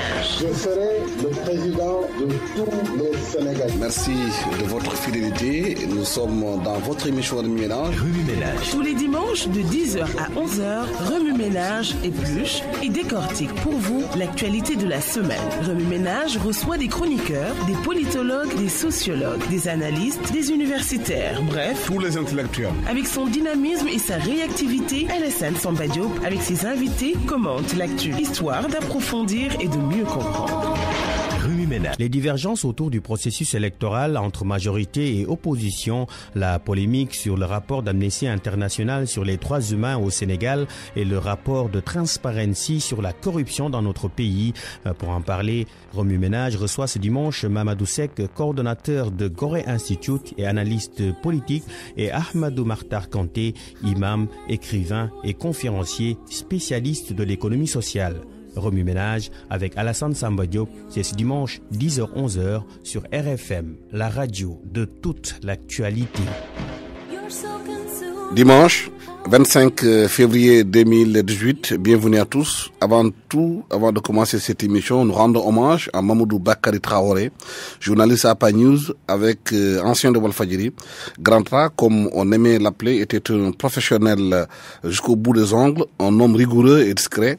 Ménage. Je serai le président de tous les Sénégalais. Merci de votre fidélité. Nous sommes dans votre émission Remue Ménage. Remue Ménage. Tous les dimanches de 10h à 11h, Remue Ménage épluche et décortique pour vous l'actualité de la semaine. Remue Ménage reçoit des chroniqueurs, des politologues, des sociologues, des analystes, des universitaires, bref, Tous les intellectuels. avec son dynamisme et sa réactivité, Alassane Samba Diop, avec ses invités, commente l'actu, histoire d'approfondir et de mieux comprendre. Remue Ménage. Les divergences autour du processus électoral entre majorité et opposition, la polémique sur le rapport d'Amnesty International sur les droits humains au Sénégal et le rapport de Transparency sur la corruption dans notre pays. Pour en parler, Remue Ménage reçoit ce dimanche Mamadou Seck, coordonnateur de Gorée Institute et analyste politique, et Ahmadou Makhtar Kanté, imam, écrivain et conférencier spécialiste de l'économie sociale. Remue Ménage avec Alassane Samba Diop, c'est ce dimanche 10h-11h sur RFM, la radio de toute l'actualité. Dimanche 25 février 2018, bienvenue à tous. Avant de commencer cette émission, nous rendons hommage à Mamadou Bakary Traoré, journaliste à APA News avec ancien de Walfadjri. Grand Tra, comme on aimait l'appeler, était un professionnel jusqu'au bout des ongles, un homme rigoureux et discret.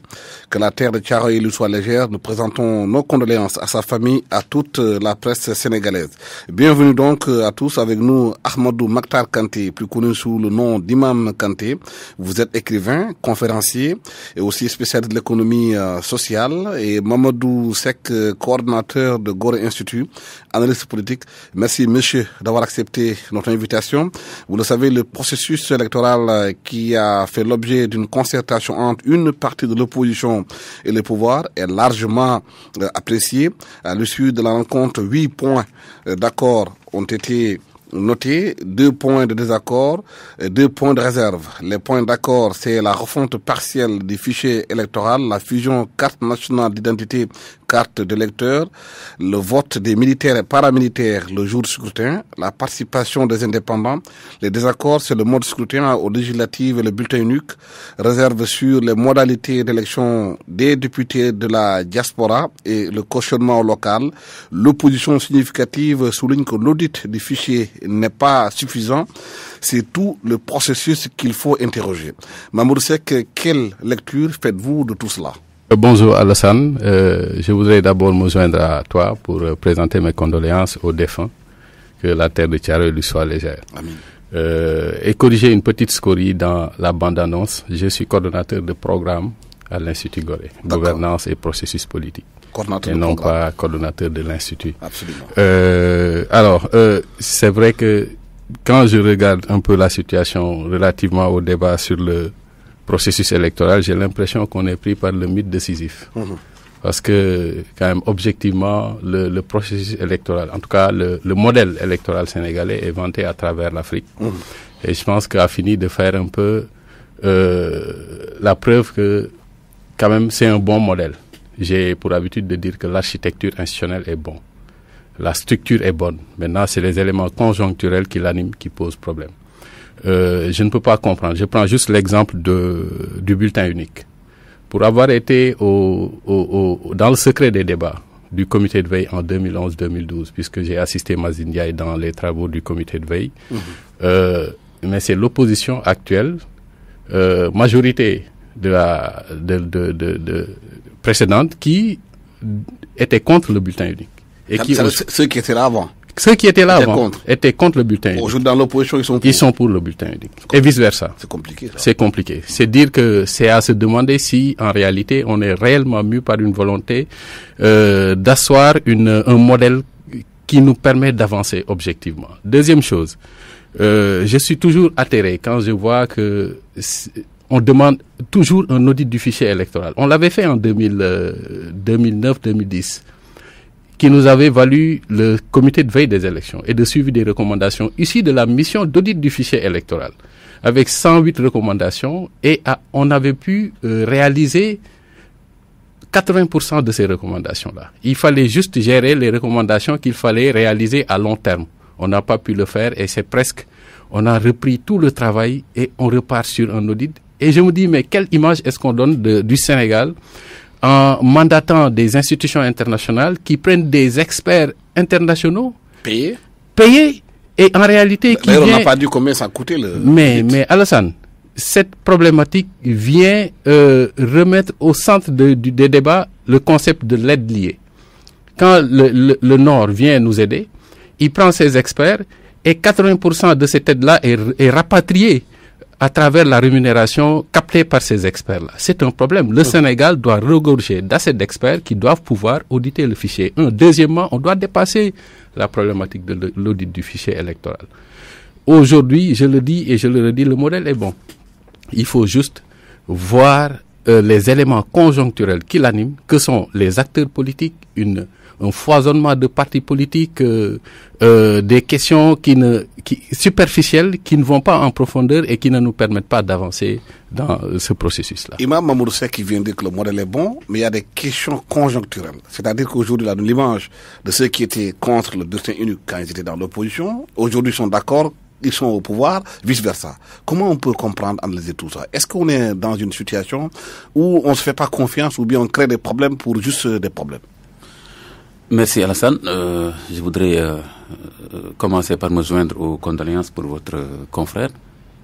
Que la terre de Thiaroye lui soit légère. Nous présentons nos condoléances à sa famille, à toute la presse sénégalaise. Bienvenue donc à tous. Avec nous, Ahmadou Makhtar Kanté, plus connu sous le nom d'Imam Kanté. Vous êtes écrivain, conférencier et aussi spécialiste de l'économie sociale, et Mamadou Seck, coordinateur de Gorée Institute, analyste politique. Merci monsieur d'avoir accepté notre invitation. Vous le savez, le processus électoral qui a fait l'objet d'une concertation entre une partie de l'opposition et le pouvoir est largement apprécié. À l'issue de la rencontre, 8 points d'accord ont été notés, 2 points de désaccord et 2 points de réserve. Les points d'accord, c'est la refonte partielle du fichier électoral, la fusion carte nationale d'identité, carte d'électeur, le vote des militaires et paramilitaires le jour du scrutin, la participation des indépendants. Les désaccords, c'est le mode scrutin aux législatives et le bulletin unique, réserve sur les modalités d'élection des députés de la diaspora et le cautionnement local. L'opposition significative souligne que l'audit du fichier n'est pas suffisant. C'est tout le processus qu'il faut interroger. Mamadou Seck, quelle lecture faites-vous de tout cela? Bonjour Alassane, je voudrais d'abord me joindre à toi pour présenter mes condoléances aux défunts, que la terre de Thiaroye lui soit légère. Amen. Et corriger une petite scorie dans la bande-annonce, je suis coordonnateur de programme à l'Institut Gorée, gouvernance et processus politique. Et non pas coordonnateur de l'Institut. Absolument. Alors, c'est vrai que quand je regarde un peu la situation relativement au débat sur le processus électoral, j'ai l'impression qu'on est pris par le mythe de Sisyphe. Parce que, quand même, objectivement, le processus électoral, en tout cas le modèle électoral sénégalais est vanté à travers l'Afrique. Et je pense qu'a fini de faire un peu la preuve que, quand même, c'est un bon modèle. J'ai pour habitude de dire que l'architecture institutionnelle est bonne. La structure est bonne. Maintenant, c'est les éléments conjoncturels qui l'animent qui posent problème. Je ne peux pas comprendre. Je prends juste l'exemple du bulletin unique. Pour avoir été dans le secret des débats du comité de veille en 2011-2012, puisque j'ai assisté Mazine Ndiaye dans les travaux du comité de veille, mais c'est l'opposition actuelle, majorité précédente, qui était contre le bulletin unique. Et ceux qui étaient là avant. Ceux qui étaient là avant étaient contre le bulletin unique. Aujourd'hui, dans l'opposition, ils sont pour. Ils sont pour le bulletin unique. Et vice-versa. C'est compliqué. Ça. C'est compliqué. C'est dire que c'est à se demander si, en réalité, on est réellement mu par une volonté d'asseoir un modèle qui nous permet d'avancer objectivement. Deuxième chose, je suis toujours atterré quand je vois que on demande toujours un audit du fichier électoral. On l'avait fait en 2009-2010. Qui nous avait valu le comité de veille des élections et de suivi des recommandations issues de la mission d'audit du fichier électoral, avec 108 recommandations, et on avait pu réaliser 80% de ces recommandations-là. Il fallait juste gérer les recommandations qu'il fallait réaliser à long terme. On n'a pas pu le faire et c'est presque, on a repris tout le travail et on repart sur un audit. Et je me dis, mais quelle image est-ce qu'on donne du Sénégal en mandatant des institutions internationales qui prennent des experts internationaux Payés. Et en réalité qui on n'a pas dit combien ça coûtait mais Alassane, cette problématique vient remettre au centre des débats le concept de l'aide liée. Quand le Nord vient nous aider, il prend ses experts et 80% de cette aide-là est rapatriée à travers la rémunération captée par ces experts-là. C'est un problème. Le Sénégal doit regorger d'assez d'experts qui doivent pouvoir auditer le fichier. Deuxièmement, on doit dépasser la problématique de l'audit du fichier électoral. Aujourd'hui, je le dis et je le redis, le modèle est bon. Il faut juste voir les éléments conjoncturels qui l'animent, que sont les acteurs politiques, un foisonnement de partis politiques, des questions superficielles qui ne vont pas en profondeur et qui ne nous permettent pas d'avancer dans ce processus-là. Imam Mamoudou Seck qui vient de dire que le modèle est bon, mais il y a des questions conjoncturelles. C'est-à-dire qu'aujourd'hui, l'image de ceux qui étaient contre le destin unique quand ils étaient dans l'opposition, aujourd'hui ils sont d'accord, ils sont au pouvoir, vice-versa. Comment on peut comprendre, analyser tout ça? Est-ce qu'on est dans une situation où on ne se fait pas confiance ou bien on crée des problèmes pour juste des problèmes? Merci Alassane. Je voudrais commencer par me joindre aux condoléances pour votre confrère.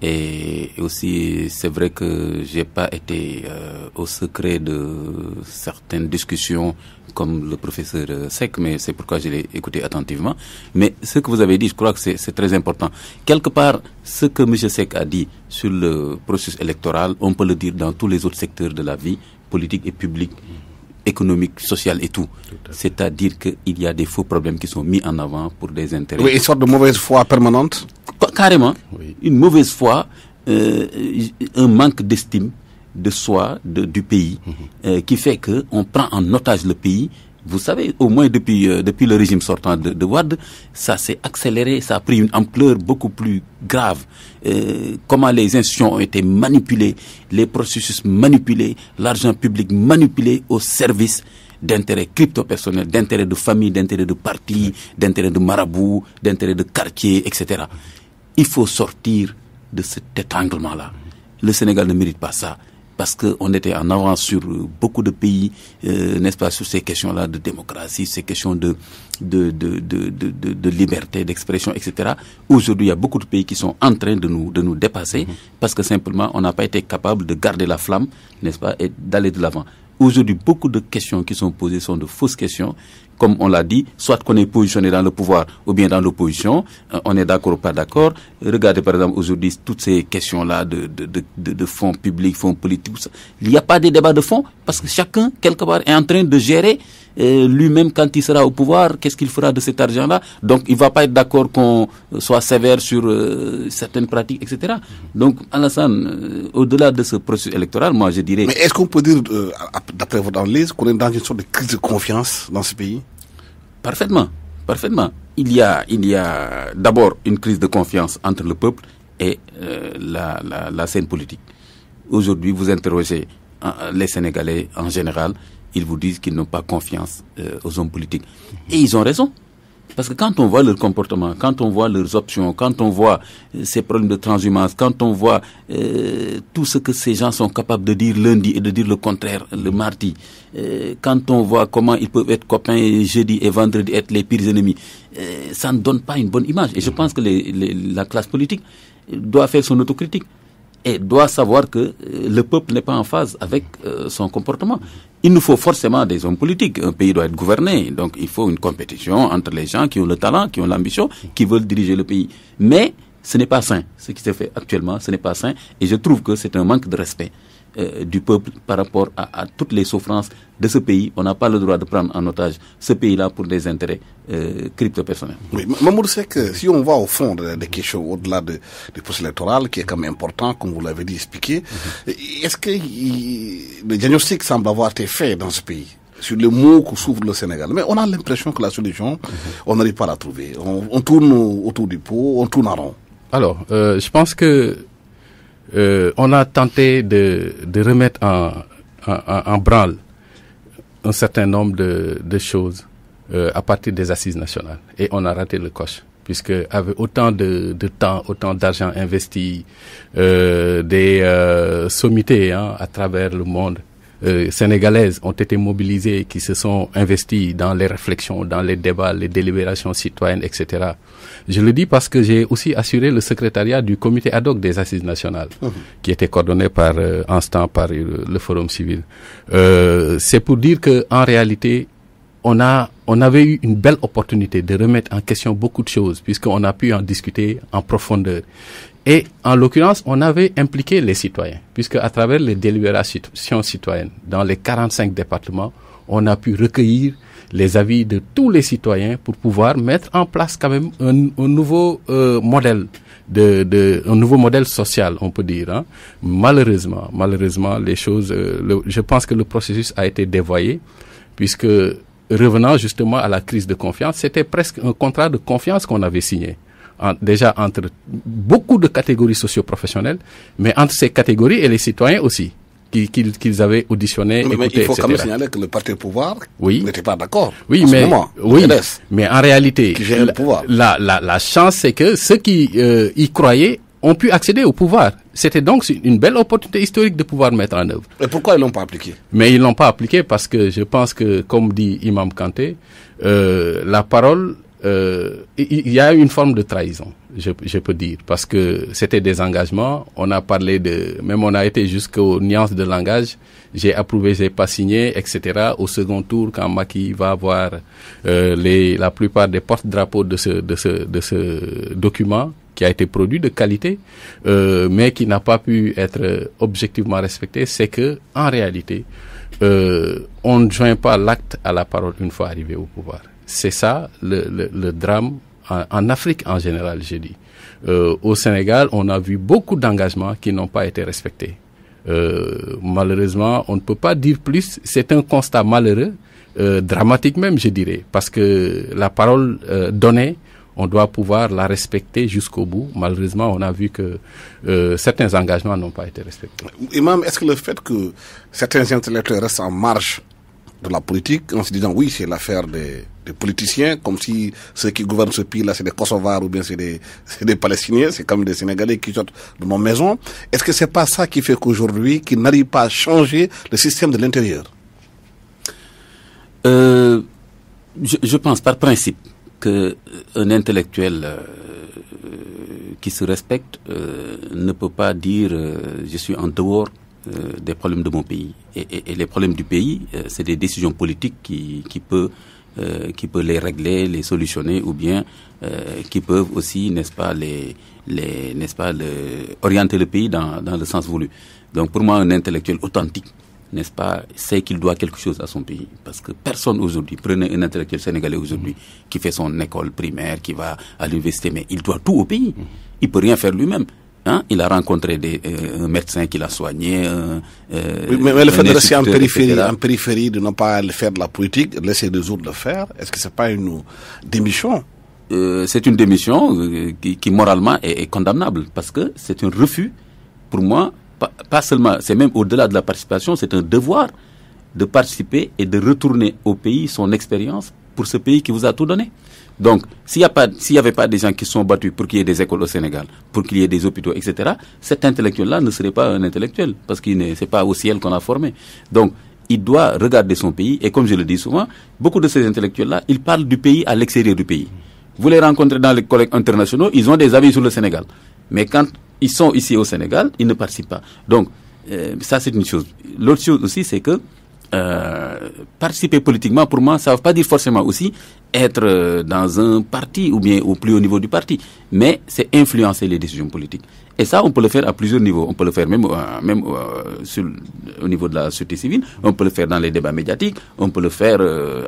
Et aussi, c'est vrai que j'ai pas été au secret de certaines discussions comme le professeur Seck, mais c'est pourquoi je l'ai écouté attentivement. Mais ce que vous avez dit, je crois que c'est très important. Quelque part, ce que M. Seck a dit sur le processus électoral, on peut le dire dans tous les autres secteurs de la vie, politique et publique, économique, social et tout. C'est-à-dire qu'il y a des faux problèmes qui sont mis en avant pour des intérêts. Oui, une sorte de mauvaise foi permanente. Carrément. Oui. Une mauvaise foi, un manque d'estime de soi, du pays, qui fait qu'on prend en otage le pays. Vous savez, au moins depuis le régime sortant de Wade, ça s'est accéléré, ça a pris une ampleur beaucoup plus grave. Comment les institutions ont été manipulées, les processus manipulés, l'argent public manipulé au service d'intérêts crypto-personnels, d'intérêts de famille, d'intérêts de parti, d'intérêts de marabout, d'intérêts de quartier, etc. Il faut sortir de cet étranglement-là. Le Sénégal ne mérite pas ça. Parce qu'on était en avance sur beaucoup de pays, n'est-ce pas, sur ces questions-là de démocratie, ces questions de liberté d'expression, etc. Aujourd'hui, il y a beaucoup de pays qui sont en train de nous dépasser parce que simplement, on n'a pas été capable de garder la flamme, n'est-ce pas, et d'aller de l'avant. Aujourd'hui, beaucoup de questions qui sont posées sont de fausses questions. Comme on l'a dit, soit qu'on est positionné dans le pouvoir ou bien dans l'opposition, on est d'accord ou pas d'accord. Regardez par exemple aujourd'hui toutes ces questions-là de fonds publics, fonds politiques, tout ça. Il n'y a pas de débat de fond parce que chacun, quelque part, est en train de gérer lui-même quand il sera au pouvoir, qu'est-ce qu'il fera de cet argent-là. Donc il ne va pas être d'accord qu'on soit sévère sur certaines pratiques, etc. Donc Alassane, au-delà de ce processus électoral, moi je dirais... Mais est-ce qu'on peut dire, d'après votre analyse, qu'on est dans une sorte de crise de confiance dans ce pays? Parfaitement. Il y a d'abord une crise de confiance entre le peuple et la scène politique. Aujourd'hui, vous interrogez les Sénégalais en général, ils vous disent qu'ils n'ont pas confiance aux hommes politiques. Et ils ont raison. Parce que quand on voit leur comportement, quand on voit leurs options, quand on voit ces problèmes de transhumance, quand on voit tout ce que ces gens sont capables de dire lundi et de dire le contraire le mardi, quand on voit comment ils peuvent être copains et jeudi et vendredi être les pires ennemis, ça ne donne pas une bonne image. Et je pense que la classe politique doit faire son autocritique et doit savoir que le peuple n'est pas en phase avec son comportement. Il nous faut forcément des hommes politiques. Un pays doit être gouverné. Donc il faut une compétition entre les gens qui ont le talent, qui ont l'ambition, qui veulent diriger le pays. Mais ce n'est pas sain. Ce qui se fait actuellement, ce n'est pas sain. Et je trouve que c'est un manque de respect du peuple par rapport à toutes les souffrances de ce pays. On n'a pas le droit de prendre en otage ce pays-là pour des intérêts crypto-personnels. Oui, Mamoudou Seck, si on va au fond des questions, au-delà du processus électoral, qui est quand même important, comme vous l'avez dit, expliqué, est-ce que le diagnostic semble avoir été fait dans ce pays sur les maux que souffre le Sénégal? Mais on a l'impression que la solution, on n'arrive pas à la trouver. On tourne autour du pot, on tourne en rond. Alors, je pense que on a tenté de remettre en branle un certain nombre de choses à partir des assises nationales. Et on a raté le coche, puisque avec autant de temps, autant d'argent investi, des sommités à travers le monde, sénégalaises ont été mobilisées, qui se sont investies dans les réflexions, dans les débats, les délibérations citoyennes, etc. Je le dis parce que j'ai aussi assuré le secrétariat du comité ad hoc des assises nationales, qui était coordonné par en ce temps par le Forum civil. C'est pour dire que en réalité, on avait eu une belle opportunité de remettre en question beaucoup de choses, puisqu'on a pu en discuter en profondeur. Et en l'occurrence, on avait impliqué les citoyens, puisque à travers les délibérations citoyennes dans les 45 départements, on a pu recueillir les avis de tous les citoyens pour pouvoir mettre en place quand même un nouveau modèle un nouveau modèle social, on peut dire. Hein. Malheureusement, les choses, je pense que le processus a été dévoyé, puisque revenant justement à la crise de confiance, c'était presque un contrat de confiance qu'on avait signé. Déjà entre beaucoup de catégories socio-professionnelles, mais entre ces catégories et les citoyens aussi, qu'ils avaient auditionné, écouté, mais il faut etc. quand même signaler que le parti au pouvoir n'était pas d'accord. Oui, mais en réalité, la chance, c'est que ceux qui y croyaient ont pu accéder au pouvoir. C'était donc une belle opportunité historique de pouvoir mettre en œuvre. Et pourquoi ils l'ont pas appliqué? Mais ils l'ont pas appliqué parce que je pense que, comme dit Imam Kanté, la parole, il y a une forme de trahison, je peux dire, parce que c'était des engagements. On a parlé même on a été jusqu'aux nuances de langage. J'ai approuvé, j'ai pas signé, etc. Au second tour, quand Macky va avoir la plupart des porte-drapeaux de ce document qui a été produit de qualité, mais qui n'a pas pu être objectivement respecté, c'est que en réalité, on ne joint pas l'acte à la parole une fois arrivé au pouvoir. C'est ça le drame en Afrique en général, j'ai dit. Au Sénégal, on a vu beaucoup d'engagements qui n'ont pas été respectés. Malheureusement, on ne peut pas dire plus. C'est un constat malheureux, dramatique même, je dirais, parce que la parole donnée, on doit pouvoir la respecter jusqu'au bout. Malheureusement, on a vu que certains engagements n'ont pas été respectés. Imam, est-ce que le fait que certains intellectuels restent en marge de la politique, en se disant oui, c'est l'affaire des politiciens, comme si ceux qui gouvernent ce pays-là, c'est des Kosovars ou bien c'est des Palestiniens, c'est comme des Sénégalais qui sortent de nos maisons. Est-ce que c'est pas ça qui fait qu'aujourd'hui, qu'ils n'arrivent pas à changer le système de l'intérieur? Je pense par principe que un intellectuel qui se respecte ne peut pas dire je suis en dehors des problèmes de mon pays. Et les problèmes du pays, c'est des décisions politiques qui peut les régler, les solutionner, ou bien qui peuvent aussi, n'est-ce pas, orienter le pays dans le sens voulu. Donc pour moi, un intellectuel authentique, n'est-ce pas, sait qu'il doit quelque chose à son pays. Parce que personne aujourd'hui, prenez un intellectuel sénégalais aujourd'hui, qui fait son école primaire, qui va à l'université, mais il doit tout au pays. Il peut rien faire lui-même. Hein? Il a rencontré un médecin qui l'a soigné. Mais le fait de rester en périphérie, de ne pas faire de la politique, de laisser les autres le faire, est-ce que c'est pas une démission? C'est une démission qui moralement est condamnable, parce que c'est un refus, pour moi, pas seulement, c'est même au-delà de la participation, c'est un devoir de participer et de retourner au pays son expérience pour ce pays qui vous a tout donné. Donc, s'il y avait pas des gens qui sont battus pour qu'il y ait des écoles au Sénégal, pour qu'il y ait des hôpitaux, etc., cet intellectuel-là ne serait pas un intellectuel, parce c'est pas au ciel qu'on a formé. Donc, il doit regarder son pays, et comme je le dis souvent, beaucoup de ces intellectuels-là, ils parlent du pays à l'extérieur du pays. Vous les rencontrez dans les collègues internationaux, ils ont des avis sur le Sénégal. Mais quand ils sont ici au Sénégal, ils ne participent pas. Donc, ça c'est une chose. L'autre chose aussi, c'est que participer politiquement, pour moi, ça ne veut pas dire forcément aussi être dans un parti ou bien au plus haut niveau du parti, mais c'est influencer les décisions politiques. Et ça, on peut le faire à plusieurs niveaux. On peut le faire même au niveau de la société civile, on peut le faire dans les débats médiatiques, on peut le faire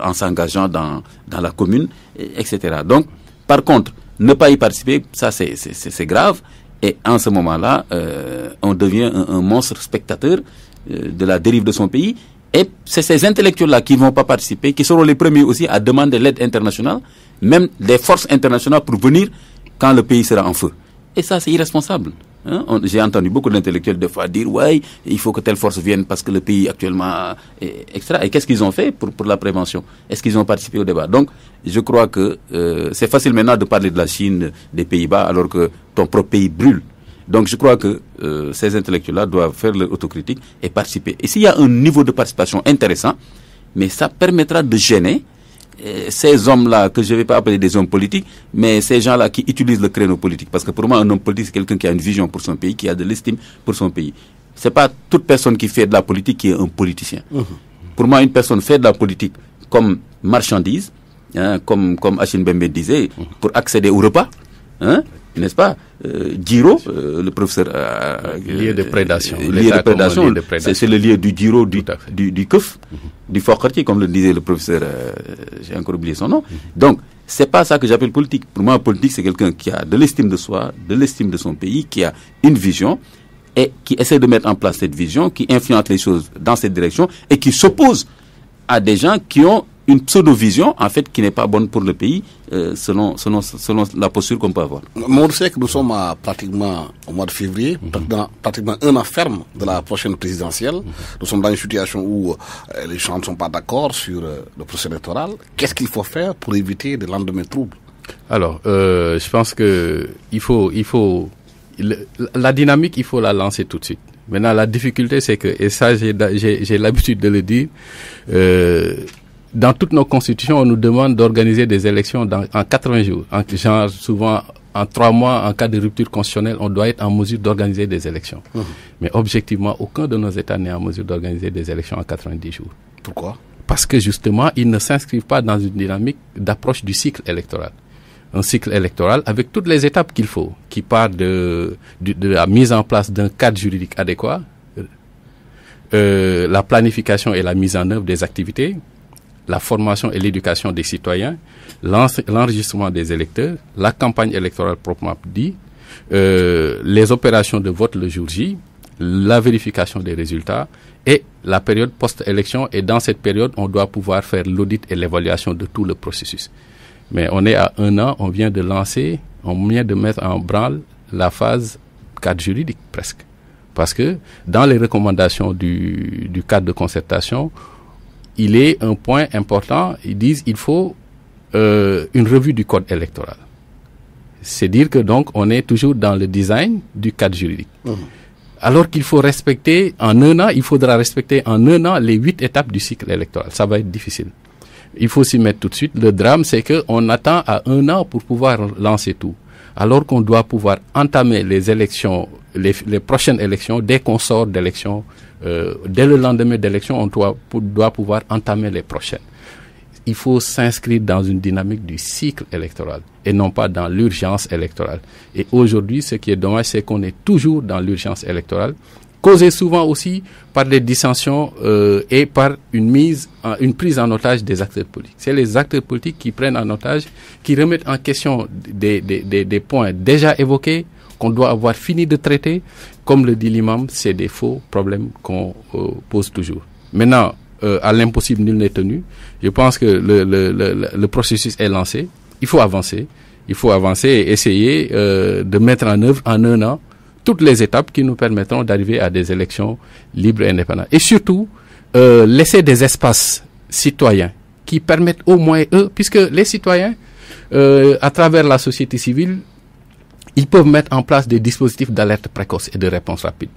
en s'engageant dans la commune, etc. Donc, par contre, ne pas y participer, ça c'est grave. Et en ce moment-là, on devient un monstre spectateur de la dérive de son pays. Et c'est ces intellectuels-là qui ne vont pas participer, qui seront les premiers aussi à demander l'aide internationale, même des forces internationales pour venir quand le pays sera en feu. Et ça, c'est irresponsable. Hein? J'ai entendu beaucoup d'intellectuels des fois dire « ouais, il faut que telle force vienne parce que le pays actuellement est extra ». Et qu'est-ce qu'ils ont fait pour la prévention? Est-ce qu'ils ont participé au débat? Donc, je crois que c'est facile maintenant de parler de la Chine, des Pays-Bas, alors que ton propre pays brûle. Donc je crois que ces intellectuels-là doivent faire leur autocritique et participer. Et s'il y a un niveau de participation intéressant, mais ça permettra de gêner ces hommes-là, que je ne vais pas appeler des hommes politiques, mais ces gens-là qui utilisent le créneau politique. Parce que pour moi, un homme politique, c'est quelqu'un qui a une vision pour son pays, qui a de l'estime pour son pays. C'est pas toute personne qui fait de la politique qui est un politicien. Pour moi, une personne fait de la politique comme marchandise, comme Achille Mbembe disait, pour accéder au repas, n'est-ce pas? Giro, le professeur... lieu de prédation. C'est le lieu du Giro, du Keuf, du Fokarti, comme le disait le professeur, j'ai encore oublié son nom. Donc, c'est pas ça que j'appelle politique. Pour moi, politique, c'est quelqu'un qui a de l'estime de soi, de l'estime de son pays, qui a une vision, et qui essaie de mettre en place cette vision, qui influence les choses dans cette direction, et qui s'oppose à des gens qui ont une pseudo-vision, en fait, qui n'est pas bonne pour le pays, selon la posture qu'on peut avoir. On sait que nous sommes pratiquement au mois de février, pratiquement un an ferme de la prochaine présidentielle. Nous sommes dans une situation où les gens ne sont pas d'accord sur le processus électoral. Qu'est-ce qu'il faut faire pour éviter des lendemains troubles? Alors, je pense que la dynamique, il faut la lancer tout de suite. Maintenant, la difficulté, c'est que, et ça, j'ai l'habitude de le dire, dans toutes nos constitutions, on nous demande d'organiser des élections en 80 jours. Genre, souvent, en 3 mois, en cas de rupture constitutionnelle, on doit être en mesure d'organiser des élections. Mais objectivement, aucun de nos États n'est en mesure d'organiser des élections en 90 jours. Pourquoi? Parce que justement, ils ne s'inscrivent pas dans une dynamique d'approche du cycle électoral. Un cycle électoral avec toutes les étapes qu'il faut, qui part de la mise en place d'un cadre juridique adéquat, la planification et la mise en œuvre des activités, la formation et l'éducation des citoyens, l'enregistrement des électeurs, la campagne électorale proprement dit, les opérations de vote le jour J, la vérification des résultats et la période post-élection. Et dans cette période, on doit pouvoir faire l'audit et l'évaluation de tout le processus. Mais on est à 1 an, on vient de mettre en branle la phase cadre juridique presque. Parce que dans les recommandations du cadre de concertation, il est un point important, ils disent il faut une revue du code électoral. C'est dire que donc on est toujours dans le design du cadre juridique. Alors qu'il faut respecter en 1 an, il faudra respecter en 1 an les 8 étapes du cycle électoral. Ça va être difficile. Il faut s'y mettre tout de suite. Le drame, c'est qu'on attend à 1 an pour pouvoir lancer tout. Alors qu'on doit pouvoir entamer les élections, les prochaines élections, dès qu'on sort d'élection, dès le lendemain d'élection, on doit pouvoir entamer les prochaines. Il faut s'inscrire dans une dynamique du cycle électoral et non pas dans l'urgence électorale. Et aujourd'hui, ce qui est dommage, c'est qu'on est toujours dans l'urgence électorale, causée souvent aussi par des dissensions et par une prise en otage des acteurs politiques. C'est les acteurs politiques qui prennent en otage, qui remettent en question des points déjà évoqués, qu'on doit avoir fini de traiter. Comme le dit l'imam, c'est des faux problèmes qu'on pose toujours. Maintenant, à l'impossible, nul n'est tenu. Je pense que le processus est lancé. Il faut avancer. Il faut avancer et essayer de mettre en œuvre en 1 an toutes les étapes qui nous permettront d'arriver à des élections libres et indépendantes. Et surtout, laisser des espaces citoyens qui permettent au moins eux, puisque les citoyens, à travers la société civile, ils peuvent mettre en place des dispositifs d'alerte précoce et de réponse rapide.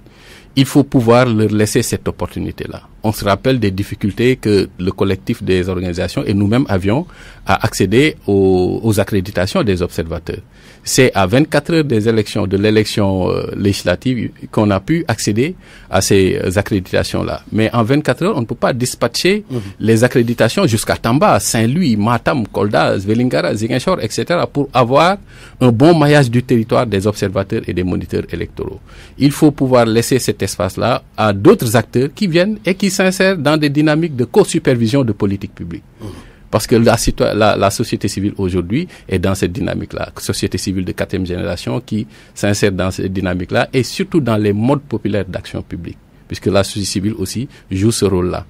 Il faut pouvoir leur laisser cette opportunité-là. On se rappelle des difficultés que le collectif des organisations et nous-mêmes avions à accéder aux accréditations des observateurs. C'est à 24 heures des élections, de l'élection législative, qu'on a pu accéder à ces accréditations-là. Mais en 24 heures, on ne peut pas dispatcher les accréditations jusqu'à Tamba, Saint-Louis, Matam, Kolda, Vélingara, Ziguinchor, etc. pour avoir un bon maillage du territoire des observateurs et des moniteurs électoraux. Il faut pouvoir laisser cet espace-là à d'autres acteurs qui viennent et qui s'insèrent dans des dynamiques de co-supervision de politique publique. Parce que la société civile aujourd'hui est dans cette dynamique-là. Société civile de 4e génération qui s'insère dans cette dynamique-là et surtout dans les modes populaires d'action publique. Puisque la société civile aussi joue ce rôle-là.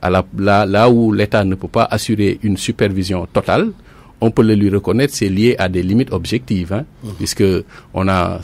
Là où l'État ne peut pas assurer une supervision totale, on peut le lui reconnaître, c'est lié à des limites objectives. Puisque on a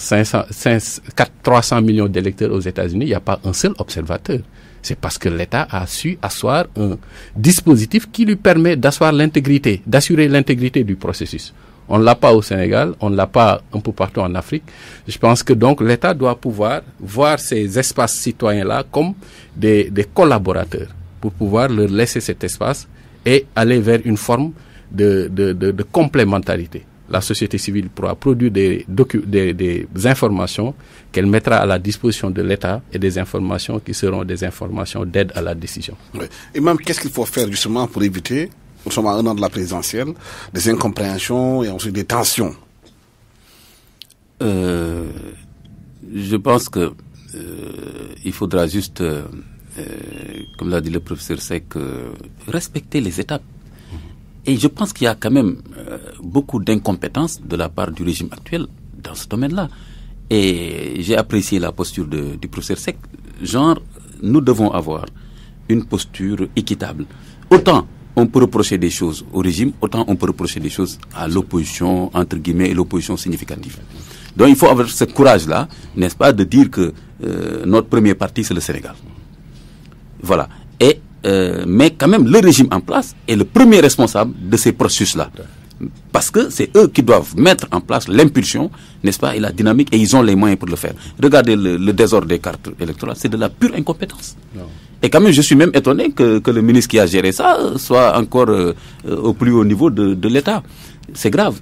300 millions d'électeurs aux États-Unis, il n'y a pas un seul observateur. C'est parce que l'État a su asseoir un dispositif qui lui permet d'asseoir l'assurer l'intégrité du processus. On ne l'a pas au Sénégal, on ne l'a pas un peu partout en Afrique. Je pense que donc l'État doit pouvoir voir ces espaces citoyens-là comme des collaborateurs pour pouvoir leur laisser cet espace et aller vers une forme de complémentarité. La société civile pourra produire des informations qu'elle mettra à la disposition de l'État et des informations qui seront des informations d'aide à la décision. Oui. Et même, qu'est-ce qu'il faut faire justement pour éviter, nous sommes à un an de la présidentielle, des incompréhensions et ensuite des tensions? Je pense que il faudra juste, comme l'a dit le professeur Seck, respecter les étapes. Et je pense qu'il y a quand même beaucoup d'incompétence de la part du régime actuel dans ce domaine-là. Et j'ai apprécié la posture du professeur Seck. Genre, nous devons avoir une posture équitable. Autant on peut reprocher des choses au régime, autant on peut reprocher des choses à l'opposition, entre guillemets, et l'opposition significative. Donc il faut avoir ce courage-là, n'est-ce pas, de dire que notre premier parti, c'est le Sénégal. Voilà. Et mais quand même, le régime en place est le premier responsable de ces processus-là. Parce que c'est eux qui doivent mettre en place l'impulsion, n'est-ce pas, et la dynamique, et ils ont les moyens pour le faire. Regardez le désordre des cartes électorales, c'est de la pure incompétence. Non. Et quand même, je suis même étonné que le ministre qui a géré ça soit encore au plus haut niveau de l'État. C'est grave.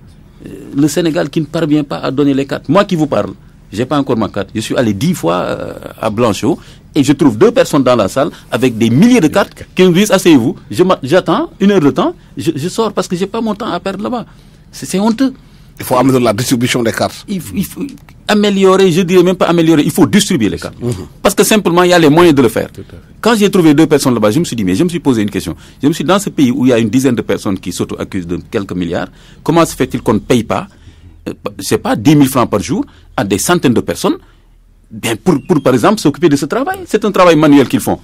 Le Sénégal qui ne parvient pas à donner les cartes. Moi qui vous parle, j'ai pas encore ma carte. Je suis allé 10 fois à Blanchot et je trouve 2 personnes dans la salle avec des milliers de cartes qui me disent asseyez-vous. J'attends 1 heure de temps, je sors parce que j'ai pas mon temps à perdre là-bas. C'est honteux. Il faut améliorer la distribution des cartes. Il faut améliorer, je dirais même pas améliorer, il faut distribuer les cartes. Parce que simplement, il y a les moyens de le faire. Quand j'ai trouvé 2 personnes là-bas, je me suis dit, mais je me suis posé une question. Je me suis dit, dans ce pays où il y a une dizaine de personnes qui s'auto-accusent de quelques milliards, comment se fait-il qu'on ne paye pas, je sais pas, 10 000 francs par jour à des centaines de personnes, bien pour par exemple, s'occuper de ce travail. C'est un travail manuel qu'ils font.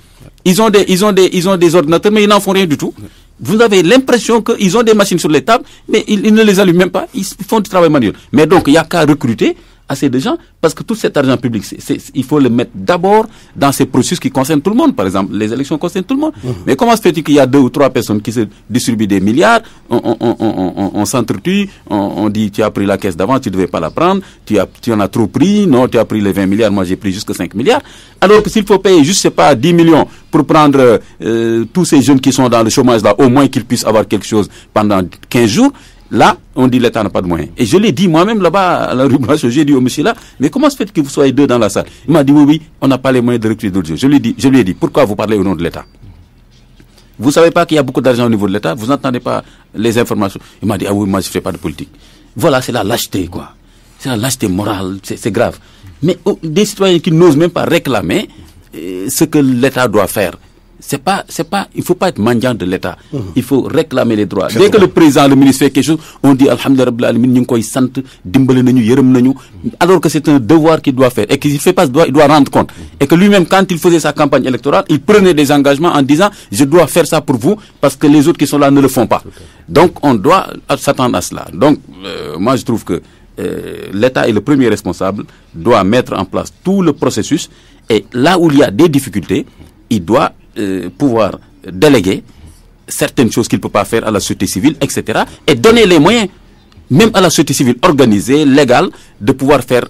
Ils ont des ordinateurs, mais ils n'en font rien du tout. Vous avez l'impression qu'ils ont des machines sur les tables, mais ils ne les allument même pas. Ils font du travail manuel. Mais donc, il n'y a qu'à recruter assez de gens, parce que tout cet argent public, il faut le mettre d'abord dans ces processus qui concernent tout le monde. Par exemple, les élections concernent tout le monde. Mais comment se fait-il qu'il y a 2 ou 3 personnes qui se distribuent des milliards, on s'entretue, on dit tu as pris la caisse d'avant, tu ne devais pas la prendre, tu en as trop pris, non, tu as pris les 20 milliards, moi j'ai pris jusque 5 milliards. Alors que s'il faut payer juste, je sais pas, 10 millions pour prendre tous ces jeunes qui sont dans le chômage là, au moins qu'ils puissent avoir quelque chose pendant 15 jours, là, on dit l'État n'a pas de moyens. Et je l'ai dit moi-même là-bas à la rue Blanchot, j'ai dit au monsieur là, mais comment se fait que vous soyez 2 dans la salle? Il m'a dit oui, on n'a pas les moyens de recruter d'autres jeunes. Je lui ai dit, pourquoi vous parlez au nom de l'État? Vous savez pas qu'il y a beaucoup d'argent au niveau de l'État? Vous n'entendez pas les informations? Il m'a dit, ah oui, moi je fais pas de politique. Voilà, c'est la lâcheté, quoi. C'est la lâcheté morale, c'est grave. Mais des citoyens qui n'osent même pas réclamer ce que l'État doit faire. Il faut pas être mendiant de l'État. Il faut réclamer les droits. Dès que le président, le ministre fait quelque chose, on dit alhamdulillah rabbil alamin, ñu ngi koy sant, dimbali nañu, yërëm nañu, alors que c'est un devoir qu'il doit faire et qu'il fait pas ce devoir, il doit rendre compte. Et que lui-même, quand il faisait sa campagne électorale, il prenait des engagements en disant je dois faire ça pour vous parce que les autres qui sont là ne le font pas. Donc on doit s'attendre à cela. Donc moi je trouve que l'État est le premier responsable, doit mettre en place tout le processus et là où il y a des difficultés, il doit pouvoir déléguer certaines choses qu'il ne peut pas faire à la société civile, etc. et donner les moyens, même à la société civile organisée, légale, de pouvoir faire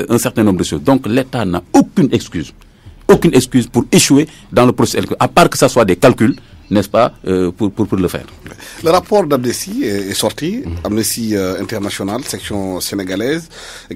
un certain nombre de choses. Donc l'État n'a aucune excuse pour échouer dans le processus, à part que ça soit des calculs, n'est-ce pas, pour le faire. Le rapport d'Amnesty est sorti, Amnesty International, section sénégalaise,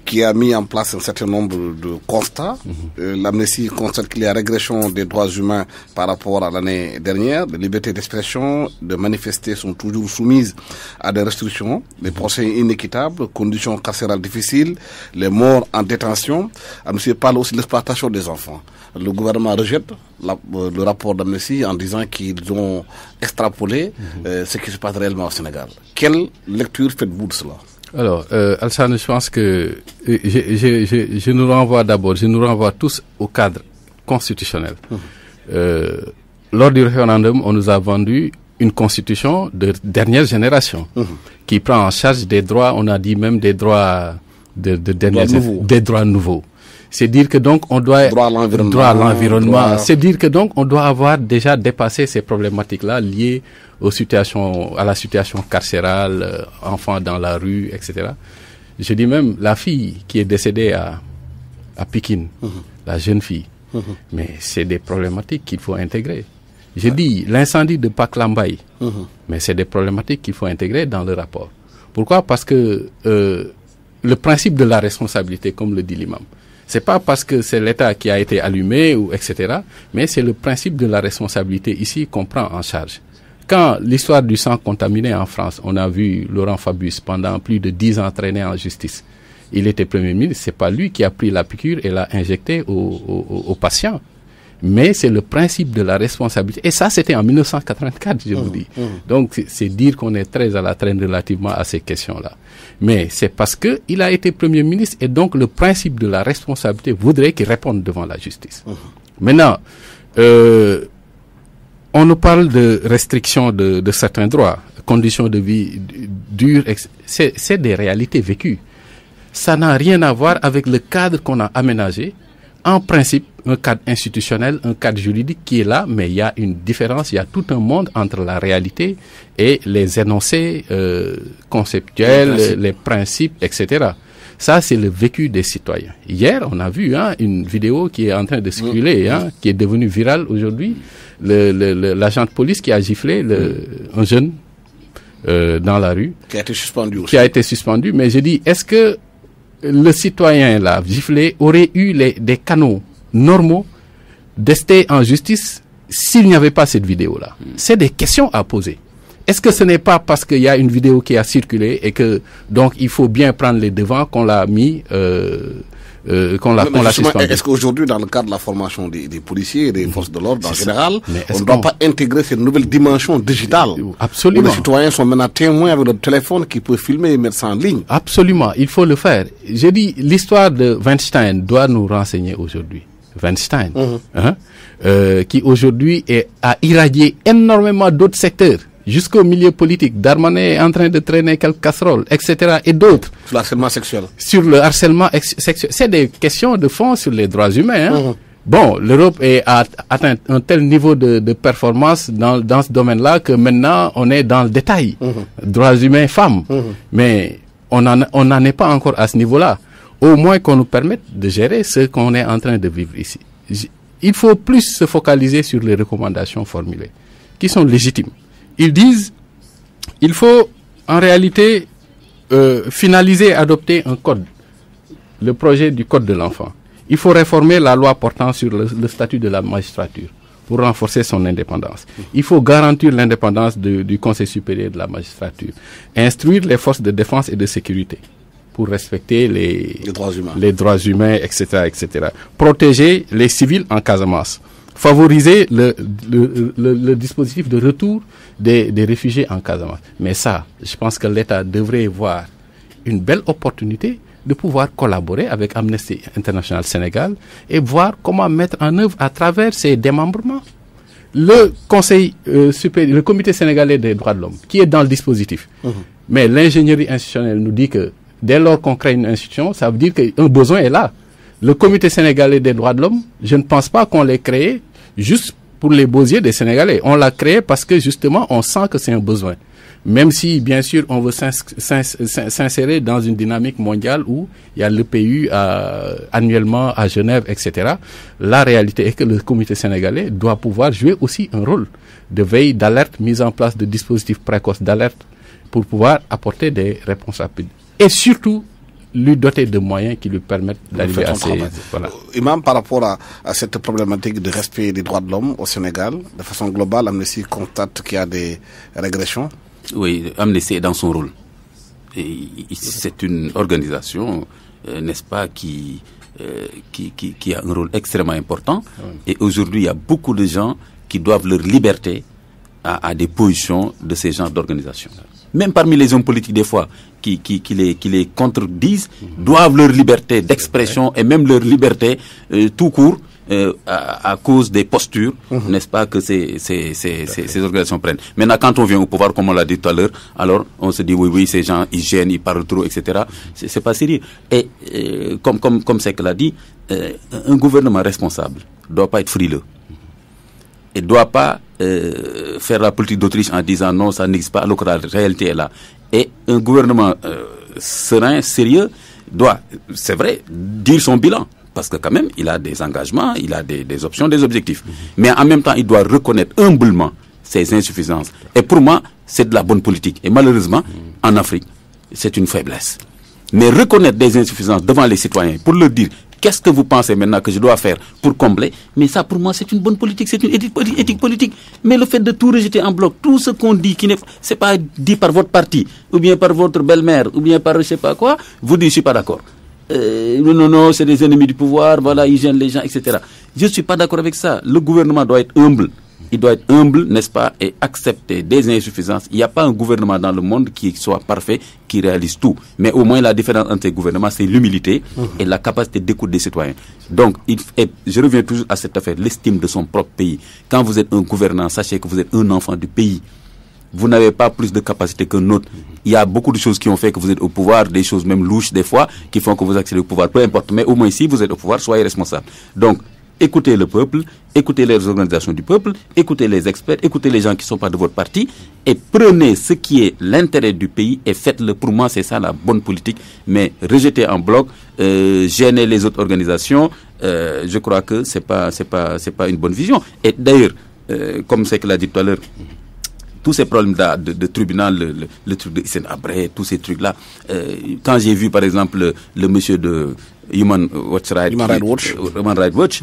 qui a mis en place un certain nombre de constats. L'Amnesty constate qu'il y a régression des droits humains par rapport à l'année dernière. Les libertés d'expression, de manifester sont toujours soumises à des restrictions, des procès inéquitables, conditions carcérales difficiles, les morts en détention. Amnesty parle aussi de l'exploitation des enfants. Le gouvernement rejette le rapport d'Amnesty en disant qu'ils ont extrapolé ce qui se passe réellement au Sénégal. Quelle lecture faites-vous de cela? Alors, Alsane, je pense que je nous renvoie tous au cadre constitutionnel. Lors du référendum, on nous a vendu une constitution de dernière génération qui prend en charge des droits, on a dit même des droits des droits nouveaux. C'est dire que donc on doit droit à l'environnement. C'est dire que donc on doit avoir déjà dépassé ces problématiques-là liées à la situation carcérale, enfants dans la rue, etc. Je dis même la fille qui est décédée à Pikine, la jeune fille. Mais c'est des problématiques qu'il faut intégrer. Je dis l'incendie de Paklambaye, mais c'est des problématiques qu'il faut intégrer dans le rapport. Pourquoi? Parce que le principe de la responsabilité, comme le dit l'imam, c'est pas parce que c'est l'État qui a été allumé ou etc., mais c'est le principe de la responsabilité ici qu'on prend en charge. Quand l'histoire du sang contaminé en France, on a vu Laurent Fabius pendant plus de 10 ans traîner en justice. Il était Premier ministre, c'est pas lui qui a pris la piqûre et l'a injectée aux patients. Mais c'est le principe de la responsabilité. Et ça, c'était en 1984, je vous dis. Donc, c'est dire qu'on est très à la traîne relativement à ces questions-là. Mais c'est parce que il a été Premier ministre et donc le principe de la responsabilité voudrait qu'il réponde devant la justice. Maintenant, on nous parle de restrictions de certains droits, conditions de vie dures, c'est des réalités vécues. Ça n'a rien à voir avec le cadre qu'on a aménagé. En principe, un cadre institutionnel, un cadre juridique qui est là, mais il y a une différence, il y a tout un monde entre la réalité et les énoncés conceptuels, les principes, etc. Ça, c'est le vécu des citoyens. Hier, on a vu une vidéo qui est en train de circuler, qui est devenue virale aujourd'hui. L'agent de police qui a giflé un jeune dans la rue. Qui a été suspendu aussi. Qui a été suspendu. Mais je dis, est-ce que le citoyen là, giflé, aurait eu des canaux normaux d'ester en justice s'il n'y avait pas cette vidéo-là? C'est des questions à poser. Est-ce que ce n'est pas parce qu'il y a une vidéo qui a circulé et que donc il faut bien prendre les devants qu'on l'a mis qu'on l'a suspendu? Est-ce qu'aujourd'hui, dans le cadre de la formation des policiers et des forces de l'ordre en général, on ne doit pas intégrer cette nouvelle dimension digitale? Absolument. Où les citoyens sont maintenant témoins avec leur téléphone qui peut filmer et mettre ça en ligne. Absolument, il faut le faire. J'ai dit, l'histoire de Weinstein doit nous renseigner aujourd'hui. Weinstein, qui aujourd'hui a irradié énormément d'autres secteurs. Jusqu'au milieu politique, Darmanin est en train de traîner quelques casseroles, etc. et d'autres. Sur le harcèlement sexuel. Sur le harcèlement sexuel. C'est des questions de fond sur les droits humains. Bon, l'Europe a atteint un tel niveau de performance dans ce domaine-là que maintenant on est dans le détail. Droits humains, femmes. Mais on n'en est pas encore à ce niveau-là. Au moins qu'on nous permette de gérer ce qu'on est en train de vivre ici. Il faut plus se focaliser sur les recommandations formulées, qui sont légitimes. Ils disent, il faut en réalité finaliser, adopter un code, le projet du code de l'enfant. Il faut réformer la loi portant sur le statut de la magistrature pour renforcer son indépendance. Il faut garantir l'indépendance du Conseil supérieur de la magistrature. Instruire les forces de défense et de sécurité pour respecter les droits humains, etc., etc. Protéger les civils en Casamance. Favoriser le dispositif de retour des réfugiés en Casamance. Mais ça, je pense que l'État devrait voir une belle opportunité de pouvoir collaborer avec Amnesty International Sénégal et voir comment mettre en œuvre à travers ces démembrements le Conseil supérieur, le Comité sénégalais des droits de l'homme, qui est dans le dispositif. Mais l'ingénierie institutionnelle nous dit que dès lors qu'on crée une institution, ça veut dire qu'un besoin est là. Le Comité sénégalais des droits de l'homme, je ne pense pas qu'on l'ait créé juste pour les beaux yeux des Sénégalais. On l'a créé parce que justement, on sent que c'est un besoin. Même si, bien sûr, on veut s'insérer dans une dynamique mondiale où il y a le PU annuellement à Genève, etc. La réalité est que le Comité sénégalais doit pouvoir jouer aussi un rôle de veille, d'alerte, mise en place de dispositifs précoces d'alerte pour pouvoir apporter des réponses rapides. Et surtout, lui doter de moyens qui lui permettent d'arriver à ces... Voilà. Imam, par rapport à cette problématique de respect des droits de l'homme au Sénégal, de façon globale, Amnesty constate qu'il y a des régressions. Oui, Amnesty est dans son rôle. Et c'est une organisation, n'est-ce pas, qui a un rôle extrêmement important. Et aujourd'hui, il y a beaucoup de gens qui doivent leur liberté à des positions de ces genres d'organisations. Même parmi les hommes politiques, des fois, qui les contredisent, doivent leur liberté d'expression et même leur liberté tout court à cause des postures, n'est-ce pas, que ces organisations prennent. Maintenant, quand on vient au pouvoir, comme on l'a dit tout à l'heure, alors on se dit oui, ces gens, ils gênent, ils parlent trop, etc. C'est pas sérieux. Et comme c'est que l'a dit, un gouvernement responsable doit pas être frileux. Et doit pas faire la politique d'Autriche en disant non, ça n'existe pas, alors que la réalité est là. Et un gouvernement serein, sérieux, doit, c'est vrai, dire son bilan. Parce que quand même, il a des engagements, il a des options, des objectifs. Mais en même temps, il doit reconnaître humblement ses insuffisances. Et pour moi, c'est de la bonne politique. Et malheureusement, en Afrique, c'est une faiblesse. Mais reconnaître des insuffisances devant les citoyens, pour leur dire, qu'est-ce que vous pensez maintenant que je dois faire pour combler? Mais ça, pour moi, c'est une bonne politique, c'est une éthique politique. Mais le fait de tout rejeter en bloc, tout ce qu'on dit, c'est pas dit par votre parti, ou bien par votre belle-mère, ou bien par je sais pas quoi, vous dites, je suis pas d'accord. Non, c'est des ennemis du pouvoir, voilà, ils gênent les gens, etc. Je ne suis pas d'accord avec ça. Le gouvernement doit être humble. Il doit être humble, n'est-ce pas, et accepter des insuffisances. Il n'y a pas un gouvernement dans le monde qui soit parfait, qui réalise tout. Mais au moins, la différence entre ces gouvernements, c'est l'humilité et la capacité d'écoute des citoyens. Donc, je reviens toujours à cette affaire, l'estime de son propre pays. Quand vous êtes un gouvernant, sachez que vous êtes un enfant du pays. Vous n'avez pas plus de capacité qu'un autre. Il y a beaucoup de choses qui ont fait que vous êtes au pouvoir, des choses même louches des fois, qui font que vous accédez au pouvoir. Peu importe, mais au moins ici, vous êtes au pouvoir, soyez responsable. Donc, écoutez le peuple, écoutez les organisations du peuple, écoutez les experts, écoutez les gens qui ne sont pas de votre parti, et prenez ce qui est l'intérêt du pays et faites-le. Pour moi, c'est ça la bonne politique. Mais rejeter en bloc, gêner les autres organisations, je crois que c'est pas une bonne vision. Et d'ailleurs, comme c'est que l'a dit tout à l'heure, tous ces problèmes de tribunal, le truc de Hissène Habré, tous ces trucs-là. Quand j'ai vu, par exemple, le monsieur de Human Rights Watch